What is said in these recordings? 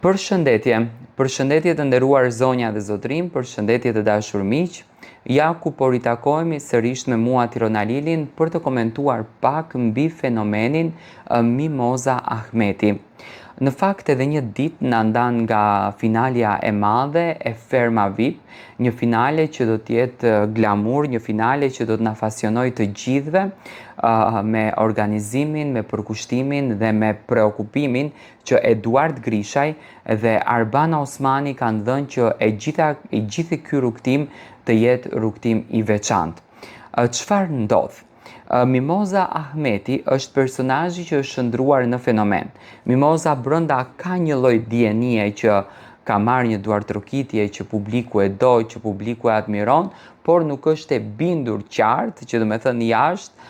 Përshëndetje, përshëndetje të nderuar zonja dhe zotrim, përshëndetje të dashur miq. Ja ku po ritakohemi sërish me mua Tirona Lilin për të komentuar pak mbi fenomenin Mimoza Ahmeti. Në fakt edhe një ditë na ndan nga finalja e madhe e Ferma VIP, një finale që do të jetë glamur, një finale që do të na fasionojë të gjithëve me organizimin, me përkushtimin dhe me preokupimin që Eduard Grishaj dhe Arbana Osmani kanë dhënë që e gjithë ky rrugtim të jetë rrugtim i veçantë. Çfarë ndodh? Mimoza Ahmeti është personazhi që është shndruar në fenomen. Mimoza brenda ka një lloj dienie që ka marrë një duartrokitje që publiku e do, që publiku e admiron, por nuk është e bindur qartë, që do me thënë jashtë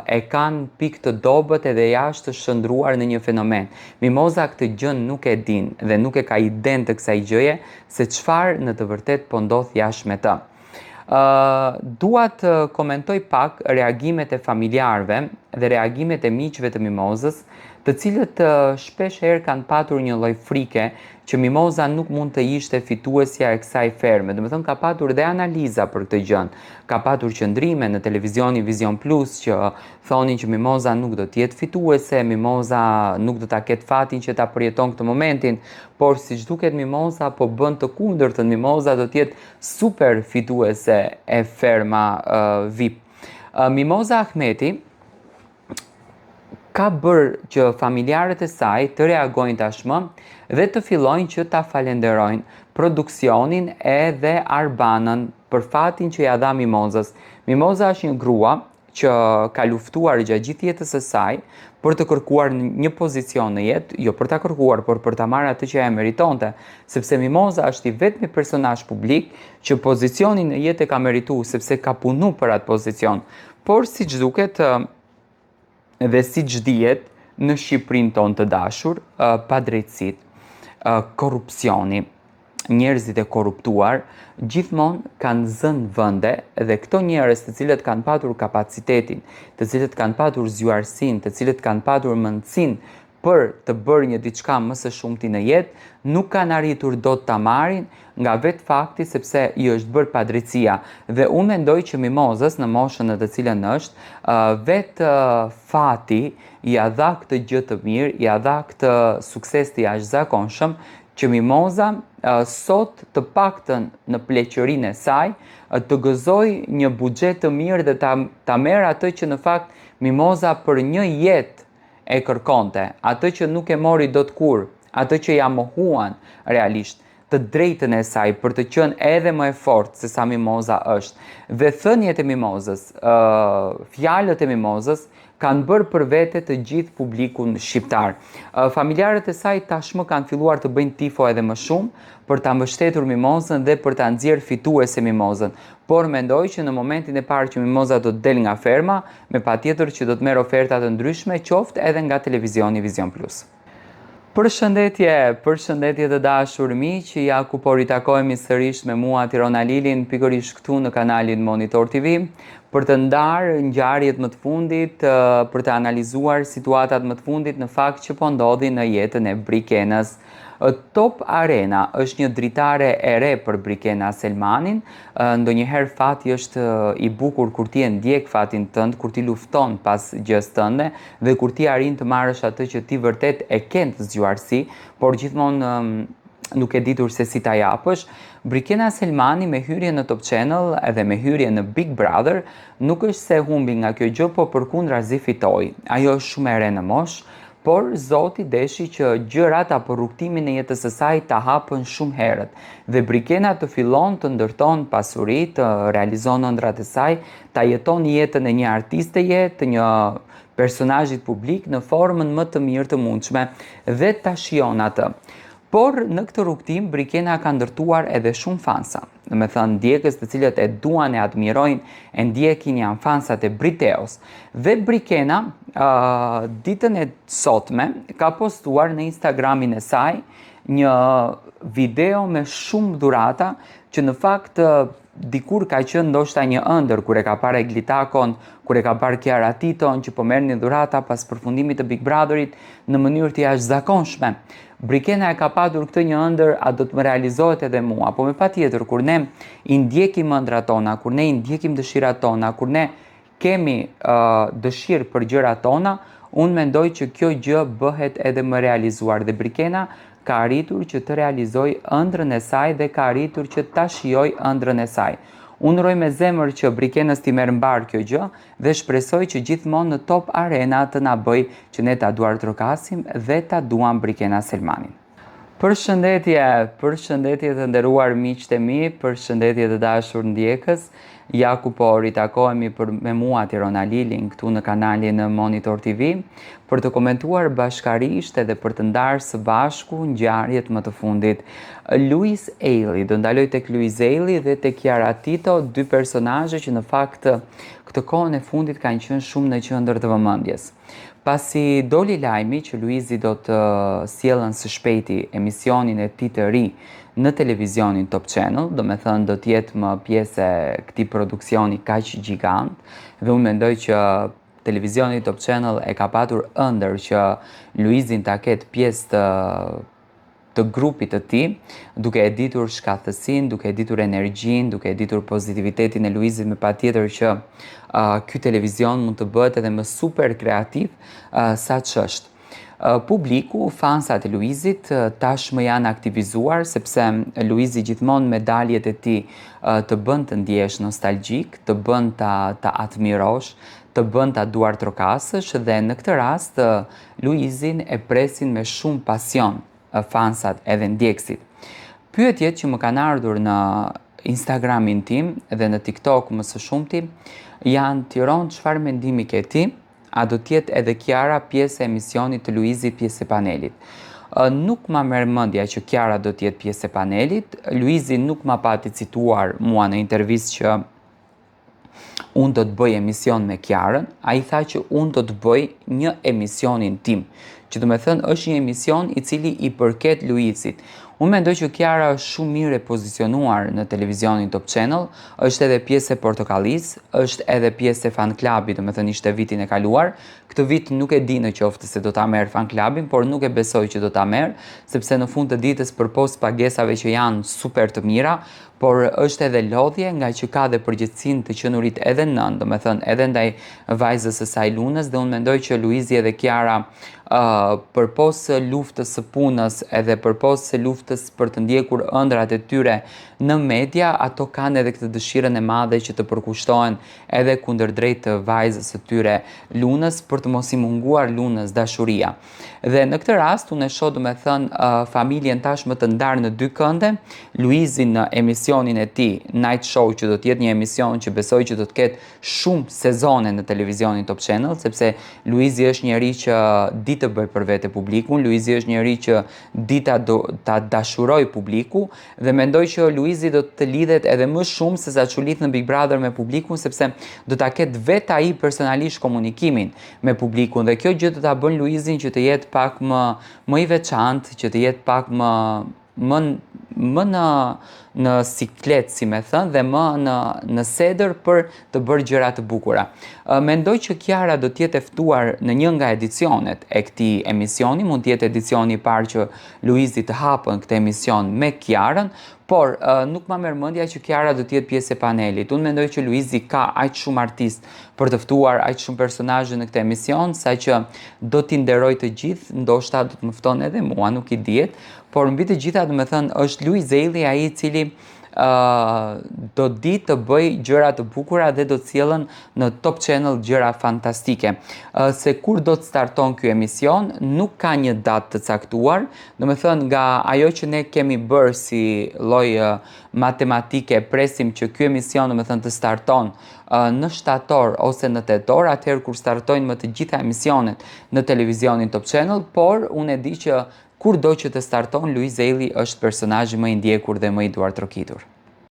e kanë pikë të dobët edhe jashtë të shndruar në një fenomen. Mimoza këtë gjën nuk e din dhe nuk e ka iden të kësaj gjëje se çfarë në të vërtet po ndodh jashtë me të. Dua të komentoj pak reagimet e familjarëve dhe reagimet e miqve të Mimozës, të cilët shpesh herë kanë patur një lloj frike që Mimoza nuk mund të ishte fituesja e kësaj ferme. Do të thënë ka patur dhe analiza për këtë gjë. Ka patur qëndrime në televizionin Vision Plus që thonin që Mimoza nuk do të jetë fituese, Mimoza nuk do ta ketë fatin që ta përjeton këtë momentin, por siç duket Mimoza po bën të kundërtën. Mimoza do të jetë super fituese e Ferma VIP. Mimoza Ahmeti ka bërë që familjarët e saj të reagojnë tashmë dhe të fillojnë që ta falenderojnë produksionin edhe Arbanën për fatin që ja dha Mimozës. Mimoza është një grua që ka luftuar gjatë gjithë jetës së saj për të kërkuar një pozicion në jetë, jo për ta kërkuar, por për ta marrë atë që e meritonte, sepse Mimoza është i vetmi personazh publik që pozicionin në jetë e ka merituar sepse ka punu për atë pozicion. Por siç duket dhe siç dihet në Shqipërinë tonë të dashur, padrejtësitë, korrupsioni, njerëzit e korruptuar gjithmonë kanë zënë vende dhe këto njerëz të cilët kanë patur kapacitetin, të cilët kanë patur zgjuarsinë, të cilët kanë patur mendsinë për të bërë një diçka më së shumti në jetë, nuk kanë arritur dot ta marrin nga vetë fakti sepse i është bërë padrejtësia. Dhe unë mendoj që Mimozës në moshën në të cilën është, vetë fati ja dha këtë gjë të mirë, ja dha këtë sukses të jashtëzakonshëm që Mimoza sot të paktën në pleqërinë e saj të gëzoj një buxhet të mirë dhe ta merr atë që në fakt Mimoza për një jetë e kërkonte, atë që nuk e mori dot kur, atë që ja mohuan realisht, të drejtën e saj për të qenë edhe më e fortë se sa Mimoza është. Dhe thënjet e Mimozës, fjalët e Mimozës kanë bërë për vete të gjithë publikun shqiptar. Familjarët e saj tashmë kanë filluar të bëjnë tifo edhe më shumë për ta mbështetur Mimozën dhe për ta nxjerrë fituese Mimozën. Por mendoj që në momentin e parë që Mimoza do të del nga ferma, me patjetër që do të merr oferta të ndryshme, qoftë edhe nga televizioni Vision Plus. Përshëndetje të dashur miq, ja ku po ritakohemi sërish me mua Tirona Lilin pikërisht këtu në kanalin Monitor TV për të ndarë ngjarjet më të fundit, për të analizuar situatat më të fundit në fakt që po ndodhin në jetën e Brikenës. Top Arena është një dritare e re për Brikena Selmanin, ndonjëherë fati është i bukur kur ti e ndjek fatin tënd, kur ti lufton pas gjës tënde dhe kur ti arrin të marrësh atë që ti vërtet e ke të zgjuarsi, por gjithmonë nuk e ditur se si ta japësh. Brikena Selmani me hyrje në Top Channel edhe me hyrje në Big Brother nuk është se humbi nga kjo gjë, po përkundrazi fitoi. Ajo është shumë e re në moshë, por Zoti deshi që gjërat apo rrugtimin e jetës së saj ta hapën shumë herët dhe Brikena të fillon të ndërton pasuri, të realizon ëndrat e saj, ta jeton jetën e një artiste jetë, një personazhit publik në formën më të mirë të mundshme dhe ta shijon atë. Por në këtë rrugtim Brikena ka ndërtuar edhe shumë fansa. Do të thënë ndjekës të cilët e duan, e admirojnë, e ndjekin janë fansat e Briteos. Dhe Brikena ditën e sotme ka postuar në Instagramin e saj një video me shumë dhurata që në fakt dikur ka qenë ndoshta një ëndër kur e ka parë Glitakon, kur e ka parë Kiara Titon që po merrnin dhurata pas përfundimit të Big Brotherit në mënyrë të jashtëzakonshme. Brikena e ka patur këtë një ëndër, a do të më realizohet edhe mua, po me patjetër, kur ne i ndjekim ëndrat tona, kur ne i ndjekim dëshirat tona, kur ne kemi dëshirë për gjërat tona, unë mendoj që kjo gjë bëhet edhe më realizuar dhe Brikena ka arritur që të realizoj ëndrën e saj dhe ka arritur që ta shijoj ëndrën e saj. Unë uroj me zemër që Brikenës t'i merr mbar kjo gjë dhe shpresoj që gjithmonë në Top Arena të na bëj që ne ta duartrokasim dhe ta duam Brikena Selmanin. Përshëndetje të nderuar miqtë e mi, përshëndetje të dashur ndjekës. Ja ku po ritakohemi me mua Tirona Lilin këtu në kanalin Monitor TV për të komentuar bashkarisht edhe për të ndarë së bashku ngjarjet më të fundit. Louise Ailey, do ndaloj tek Louise Ailey dhe tek Chiara Tito, dy personazhe që në fakt këtë kohën e fundit kanë qenë shumë në qendër të vëmendjes. Pasi doli lajmi që Luizi do të sjellën së shpejti emisionin e tij të ri në televizionin Top Channel, do me thënë do t'jetë më pjesë e këtij produksioni kaq gjigant, dhe unë mendoj që televizioni Top Channel e ka patur ëndër që Luizin ta ketë pjesë të grupit të tij, duke e ditur shkathësinë, duke e ditur energjinë, duke e ditur pozitivitetin e Luizit, me patjetër që ky televizion mund të bëhet edhe më super kreativ sa ç'është. Publiku, fansat e Luizit tashmë janë aktivizuar sepse Luizi gjithmonë me daljet e tij të bën të ndjesh nostalgjik, të bën ta admirosh, të bën ta duartrokasësh dhe në këtë rast Luizin e presin me shumë pasion fansat edhe ndjekësit. Pyetjet që më kanë ardhur në Instagramin tim dhe në TikTok më së shumti janë: Tiron, çfarë mendimi ke ti? A do t'jetë edhe Chiara pjesë e emisionit të Luizit, pjesë e panelit? Nuk ma merr mendja që Chiara do t'jetë pjesë e panelit. Luizi nuk ma pati cituar mua në intervistë që unë do të bëj emision me Chiarën. Ai tha që unë do të bëj një emisionin tim, që do me thënë është një emision i cili i përket Luizit. Unë mendoj që Chiara është shumë mirë e pozicionuar në televizionin Top Channel, është edhe pjesë e Portokallis, është edhe pjesë e fan klubit, do me thënë ishte vitin e kaluar. Këtë vit nuk e di në qoftë se do ta merr fan klubin, por nuk e besoj që do ta merr, sepse në fund të ditës përpos pagesave që janë super të mira, por është edhe lodhje nga që ka dhe përgjegjësinë të qenurit edhe nën, do me thënë edhe ndaj vajzës së saj Lunës, dhe unë mendoj që Luizi edhe Chiara përpos luftës së punës edhe përpos luftës për të ndjekur ëndrat e tyre në media, ato kanë edhe këtë dëshirën e madhe që të përkushtohen edhe kundërdrejt të vajzës së tyre Lunës, për të mos i munguar Lunës dashuria. Dhe në këtë rast unë e shoh, do me thënë, familjen tashmë të ndarë në dy kënde. Luizi në emisionin e tij Night Show, që do të jetë një emision që besoj që do të ketë shumë sezone në televizionin Top Channel, sepse Luizi është njeri që di të bëj për vete publikun, Luizi është njeri që di ta dashuroj publiku, dhe mendoj që Luizi do të lidhet edhe më shumë se sa që lidh në Big Brother me publikun, sepse do ta ketë vetë ai personalisht komunikimin me publikun, dhe kjo gjë do ta bën Luizin që të jetë pak më i veçantë, që të jetë pak më në siklet, si me thënë, dhe më në sedër për të bërë gjëra të bukura. Mendoj që Chiara do t'jetë e ftuar në një nga edicionet e këtij emisioni, mund t'jetë edicioni i parë që Luizi të hapën këtë emision me Chiarën, por nuk ma merr mendja që Chiara do t'jetë pjesë e panelit. Unë mendoj që Luizi ka aq shumë artist për të ftuar aq shumë personazhe në këtë emision, saqë do t'i nderoj të gjithë, ndoshta do të më fton edhe mua, nuk i dihet, por mbi të gjitha, do me thënë, është Louise Ailey ai i cili do di të bëj gjëra të bukura dhe do të sjellën në Top Channel gjëra fantastike. Se kur do të starton ky emision, nuk ka një datë të caktuar, do me thënë nga ajo që ne kemi bërë si lloj matematike, presim që ky emision, do me thënë, të starton në shtator ose në tetor, atëherë kur startojnë më të gjitha emisionet në televizionin Top Channel, por unë e di që kur do që të starton, Louise Ailey është personazhi më i ndjekur dhe më i duartrokitur.